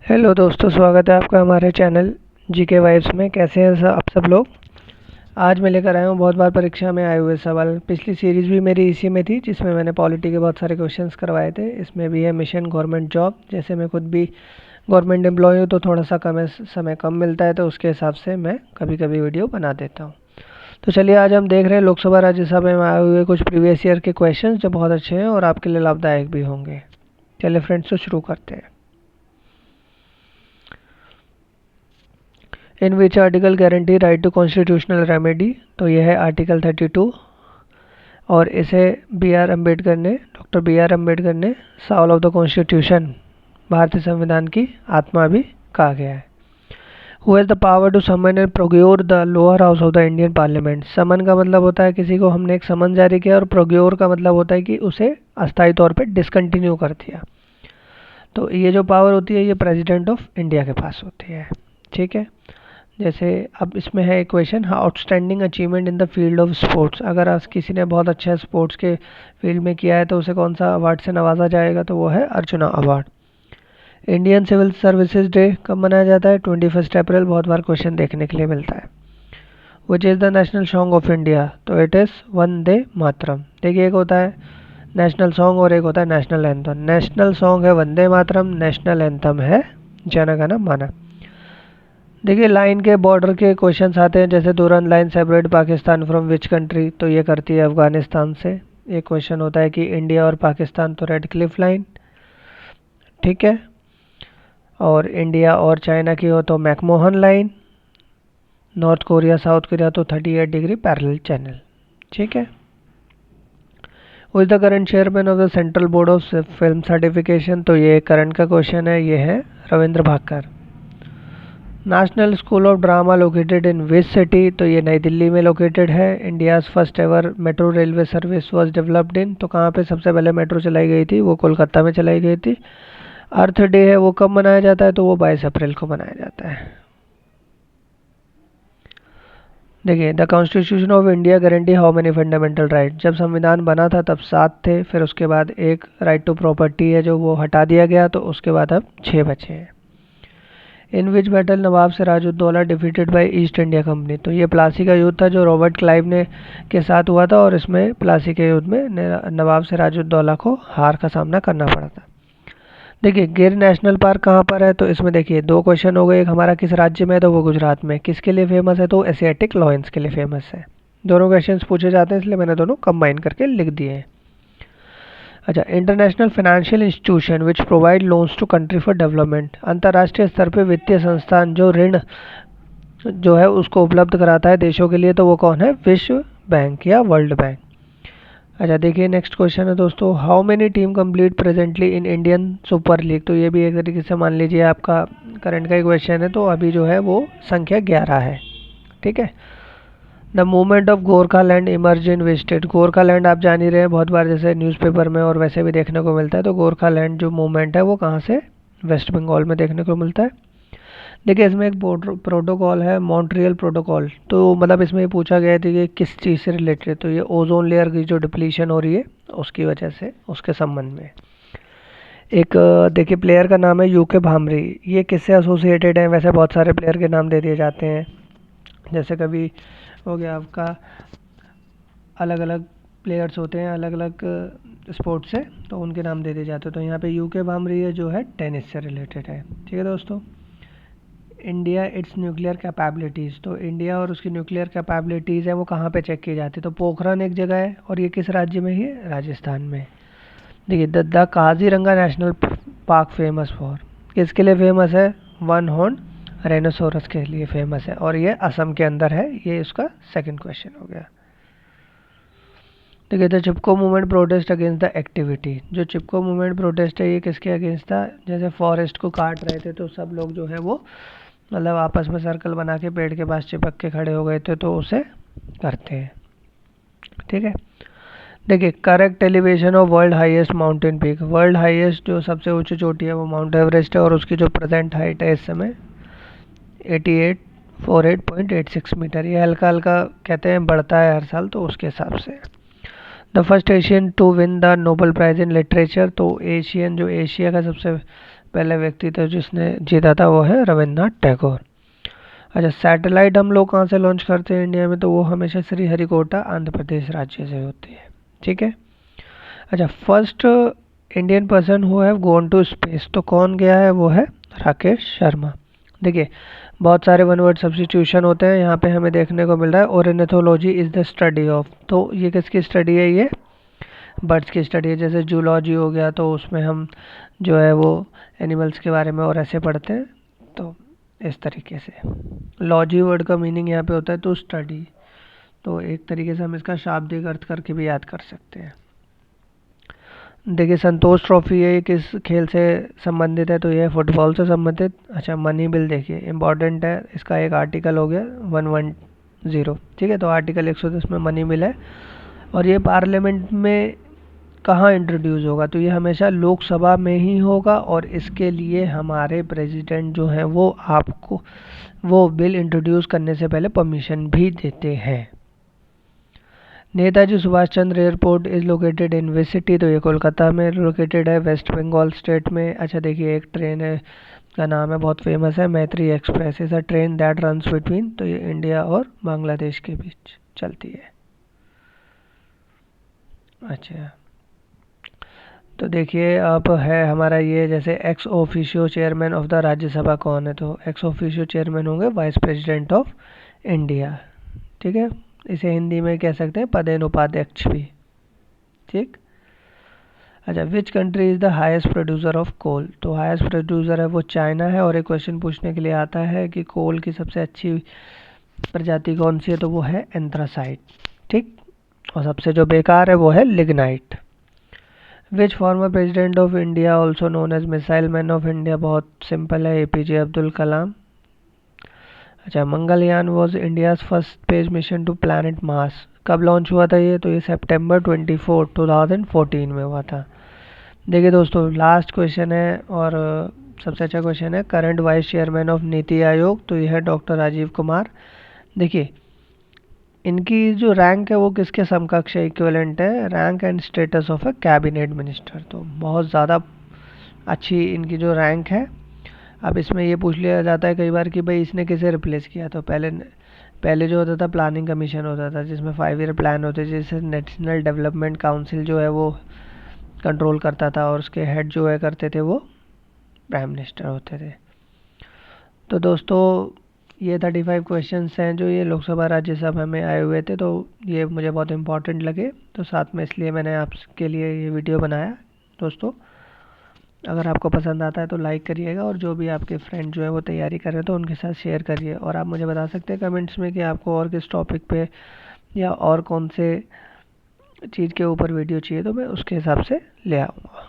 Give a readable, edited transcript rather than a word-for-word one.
Hello दोस्तों, स्वागत है आपका हमारे चैनल जीके वाइब्स में। कैसे हैं आप सब लोग। आज मैं लेकर आया हूँ बहुत बार परीक्षा में आए हुए सवाल। पिछली सीरीज़ भी मेरी इसी में थी जिसमें मैंने पॉलिटी के बहुत सारे क्वेश्चंस करवाए थे। इसमें भी है मिशन गवर्नमेंट जॉब। जैसे मैं खुद भी गवर्नमेंट एम्प्लॉय हूँ तो थोड़ा सा समय कम मिलता है, तो उसके हिसाब से मैं कभी कभी वीडियो बना देता हूँ। तो चलिए आज हम देख रहे हैं लोकसभा राज्यसभा में आए हुए कुछ प्रीवियस ईयर के क्वेश्चन जो बहुत अच्छे हैं और आपके लिए लाभदायक भी होंगे। चलिए फ्रेंड्स, तो शुरू करते हैं। In which article guarantee right to constitutional remedy, तो यह है आर्टिकल 32 और इसे डॉक्टर बी आर अम्बेडकर ने साउल ऑफ द कॉन्स्टिट्यूशन, भारतीय संविधान की आत्मा भी कहा गया है। Who has the power to summon and prorogue the lower house of the Indian parliament. Summon का मतलब होता है किसी को हमने एक समन जारी किया, और प्रोक्योर का मतलब होता है कि उसे अस्थायी तौर पर डिसकंटिन्यू कर दिया। तो ये जो पावर होती है ये प्रेसिडेंट ऑफ इंडिया के पास होती है। ठीक है, जैसे अब इसमें है एक question, outstanding achievement in the field of sports. अगर आज किसी ने बहुत अच्छा स्पोर्ट्स के फील्ड में किया है तो उसे कौन सा अवार्ड से नवाजा जाएगा, तो वो है Arjuna award. Indian civil services day कब मनाया जाता है? 21 अप्रैल। बहुत बार क्वेश्चन देखने के लिए मिलता है। Which is the national song of India, तो इट इज़ वंदे मातरम। देखिए, एक होता है नेशनल सॉन्ग और एक होता है नेशनल एंथम। नेशनल सॉन्ग है वंदे मातरम, नेशनल एंथम है जन गण मन। देखिए, लाइन के बॉर्डर के क्वेश्चंस आते हैं, जैसे Durand line separate Pakistan from which country, तो ये करती है अफगानिस्तान से। एक क्वेश्चन होता है कि इंडिया और पाकिस्तान, तो रेड क्लिफ लाइन। ठीक है, और इंडिया और चाइना की हो तो McMahon line. North Korea South Korea तो 38 डिग्री पैरेलल चैनल। ठीक है। Who is the current chairman of the central board of film certification, तो ये करंट का क्वेश्चन है, ये है Ravindra Bhakar. National school of drama located in which city, तो ये नई दिल्ली में लोकेटेड है। India's first ever metro railway service was developed in, तो कहाँ पे सबसे पहले मेट्रो चलाई गई थी? वो कोलकाता में चलाई गई थी। अर्थ डे है, वो कब मनाया जाता है? तो वो 22 अप्रैल को मनाया जाता है। देखिए, the constitution of India guarantee how many fundamental right. जब संविधान बना था तब 7 थे, फिर उसके बाद एक राइट टू प्रॉपर्टी है जो वो हटा दिया गया, तो उसके बाद अब 6 बचे हैं। In which battle Nawab Sirajuddaula defeated by East India company, तो ये प्लासी का युद्ध था जो रॉबर्ट क्लाइव ने के साथ हुआ था, और इसमें प्लासी के युद्ध में नवाब सिराजुद्दौला को हार का सामना करना पड़ा था। देखिए, गिर नेशनल पार्क कहाँ पर है? तो इसमें देखिए 2 क्वेश्चन हो गए। एक हमारा किस राज्य में है, तो वो गुजरात में। किसके लिए फेमस है? तो एशियाटिक लॉयंस के लिए फेमस है। दोनों क्वेश्चन पूछे जाते हैं, इसलिए मैंने दोनों कंबाइन करके लिख दिए हैं। अच्छा, international financial institution which provide loans to country for development. अंतर्राष्ट्रीय स्तर पे वित्तीय संस्थान जो ऋण जो है उसको उपलब्ध कराता है देशों के लिए, तो वो कौन है? विश्व बैंक या वर्ल्ड बैंक। अच्छा, देखिए नेक्स्ट क्वेश्चन है दोस्तों, how many team complete presently in Indian super league. तो ये भी एक तरीके से मान लीजिए आपका करंट का ही क्वेश्चन है, तो अभी जो है वो संख्या 11 है। ठीक है। The movement of Gorkhaland emerge in which state. Gorkhaland आप जान ही रहे हैं, बहुत बार जैसे न्यूज़पेपर में और वैसे भी देखने को मिलता है। तो गोरखालैंड जो मूवमेंट है वो कहाँ से? वेस्ट बंगाल में देखने को मिलता है। देखिए, इसमें एक प्रोटोकॉल है, मॉन्ट्रियल प्रोटोकॉल। तो मतलब इसमें ये पूछा गया था कि किस चीज़ से रिलेटेड, तो ये ओजोन लेयर की जो डिप्लीशन हो रही है उसकी वजह से, उसके संबंध में। एक देखिए प्लेयर का नाम है यूके भामरी। ये किससे एसोसिएटेड है? वैसे बहुत सारे प्लेयर के नाम दे दिए जाते हैं, जैसे कभी हो गया आपका, अलग अलग प्लेयर्स होते हैं अलग अलग स्पोर्ट्स से, तो उनके नाम दे दिए जाते हैं। तो यहाँ पे यूके भामरी है जो है टेनिस से रिलेटेड है। ठीक है दोस्तों। इंडिया इट्स न्यूक्लियर कैपेबिलिटीज़, तो इंडिया और उसकी न्यूक्लियर कैपेबिलिटीज़ है वो कहाँ पे चेक की जाती है? तो पोखरन एक जगह है, और ये किस राज्य में ही है? राजस्थान में। देखिए, the Kaziranga national park famous for, किसके लिए फेमस है? वन हॉर्न रेनोसोरस के लिए फेमस है, और ये असम के अंदर है। ये इसका सेकंड क्वेश्चन हो गया। देखिए, the Chipko movement protest against the activity. जो चिपको मूवमेंट प्रोटेस्ट है ये किसके अगेंस्ट था? जैसे फॉरेस्ट को काट रहे थे तो सब लोग जो है वो मतलब आपस में सर्कल बना के पेड़ के पास चिपक के खड़े हो गए थे, तो उसे करते हैं। ठीक है। देखिए, correct elevation of world highest mountain peak. World highest जो सबसे ऊंची चोटी है वो माउंट एवरेस्ट है, और उसकी जो प्रेजेंट हाइट है इस समय 8848.86 मीटर। ये हल्का हल्का कहते हैं बढ़ता है हर साल, तो उसके हिसाब से। The first Asian to win the Nobel prize in literature, तो एशियन जो एशिया का सबसे पहले व्यक्ति थे जिसने जीता था वो है रविन्द्रनाथ टैगोर। अच्छा, सैटेलाइट हम लोग कहाँ से लॉन्च करते हैं इंडिया में, तो वो हमेशा श्रीहरिकोटा आंध्र प्रदेश राज्य से होती है। ठीक है। अच्छा, first Indian person who have gone to space, तो कौन गया है, वो है राकेश शर्मा। देखिए, बहुत सारे वन वर्ड सब्स्टिट्यूशन होते हैं यहाँ पे हमें देखने को मिल रहा है। ओर्निथोलॉजी इज द स्टडी ऑफ, तो ये किसकी स्टडी है, ये बर्ड्स की स्टडी है। जैसे जूलॉजी हो गया तो उसमें हम जो है वो एनिमल्स के बारे में और ऐसे पढ़ते हैं। तो इस तरीके से लॉजी वर्ड का मीनिंग यहाँ पे होता है टू स्टडी, तो एक तरीके से हम इसका शाब्दिक अर्थ करके भी याद कर सकते हैं। देखिए, संतोष ट्रॉफी है, किस खेल से संबंधित है, तो ये फुटबॉल से संबंधित। अच्छा, मनी बिल देखिए इम्पॉर्टेंट है, इसका एक आर्टिकल हो गया 110। ठीक है, तो आर्टिकल 110 में मनी बिल है। और ये पार्लियामेंट में कहाँ इंट्रोड्यूस होगा, तो ये हमेशा लोकसभा में ही होगा, और इसके लिए हमारे प्रेसिडेंट जो हैं वो आपको वो बिल इंट्रोड्यूस करने से पहले परमिशन भी देते हैं। Netaji Subhash Chandra airport is located in which city, तो ये कोलकाता में लोकेटेड है, वेस्ट बंगाल स्टेट में। अच्छा, देखिए एक ट्रेन है का नाम है, बहुत फेमस है, मैत्री express is a train that runs between, तो ये इंडिया और बांग्लादेश के बीच चलती है। अच्छा, तो देखिए अब है हमारा ये, जैसे ex officio chairman of the Rajya Sabha कौन है, तो एक्स ऑफिशियो चेयरमैन होंगे वाइस प्रेसिडेंट ऑफ इंडिया। ठीक है, इसे हिंदी में कह सकते हैं पदेन उपाध्यक्ष भी। ठीक। अच्छा, which country is the highest producer of coal, तो हाईएस्ट प्रोड्यूसर है वो चाइना है। और एक क्वेश्चन पूछने के लिए आता है कि कोल की सबसे अच्छी प्रजाति कौन सी है, तो वो है एंथ्रासाइट। ठीक। और सबसे जो बेकार है वो है lignite. Which former president of India also known as missile man of India, बहुत सिंपल है, एपीजे अब्दुल कलाम। अच्छा, Mangalyaan was India's first space mission to planet Mars, कब लॉन्च हुआ था ये, तो ये सितंबर 24, 2014 में हुआ था। देखिए दोस्तों, लास्ट क्वेश्चन है और सबसे अच्छा क्वेश्चन है, current vice chairman of NITI Aayog, तो यह है डॉक्टर राजीव कुमार। देखिए, इनकी जो रैंक है वो किसके समकक्ष है, इक्विवेलेंट है, rank and status of a cabinet minister, तो बहुत ज़्यादा अच्छी इनकी जो रैंक है। अब इसमें ये पूछ लिया जाता है कई बार कि भाई इसने किसे रिप्लेस किया, तो पहले जो होता था प्लानिंग कमीशन होता था, जिसमें 5 ईयर प्लान होते थे, जिसे नेशनल डेवलपमेंट काउंसिल जो है वो कंट्रोल करता था, और उसके हेड जो है करते थे वो प्राइम मिनिस्टर होते थे। तो दोस्तों, ये 35 क्वेश्चंस हैं जो ये लोकसभा राज्यसभा में आए हुए थे, तो ये मुझे बहुत इंपॉर्टेंट लगे, तो साथ में इसलिए मैंने आपके लिए ये वीडियो बनाया। दोस्तों, अगर आपको पसंद आता है तो लाइक करिएगा, और जो भी आपके फ्रेंड जो है वो तैयारी कर रहे हैं तो उनके साथ शेयर करिए। और आप मुझे बता सकते हैं कमेंट्स में कि आपको और किस टॉपिक पे या और कौन से चीज़ के ऊपर वीडियो चाहिए, तो मैं उसके हिसाब से ले आऊँगा।